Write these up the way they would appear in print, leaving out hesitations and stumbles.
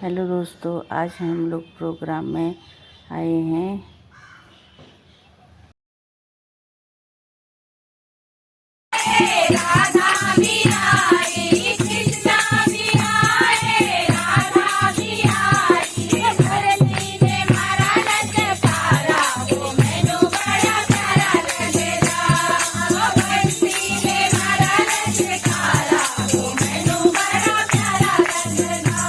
Hello दोस्तों, आज हम लोग प्रोग्राम में आए हैं। राधा भी आई, कृष्णा भी आए, राधा भी आई, भरती ने मारा ललकारा, वो मैनू बड़ा प्यारा लगदा। भरती ने मारा ललकारा, वो मैनू बड़ा प्यारा लगदा।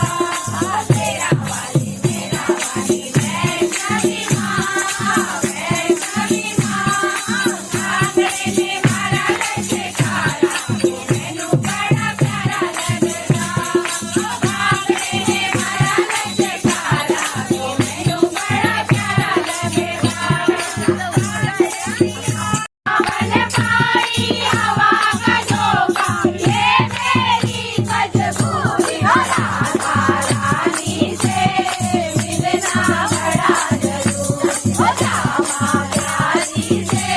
मेरा वाली वैष्णवी माँ, वैष्णवी माँ, कांगड़े ने मारा ललकारा, वो मैनू बड़ा प्यारा लगदा। कांगड़े ने मारा ललकारा, वो मैनू बड़ा प्यारा लगदा। पवन पाई हवा का झोंका, ये मेरी मजबूरी, हो राधा रानी से मिलना बड़ा जरूरी, हो रामा प्यारी से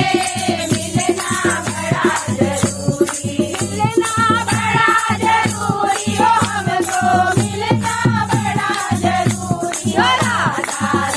मिलना बड़ा जरूरी, मिलना बड़ा जरूरी, हो हमको मिलना बड़ा जरूरी, हो राधा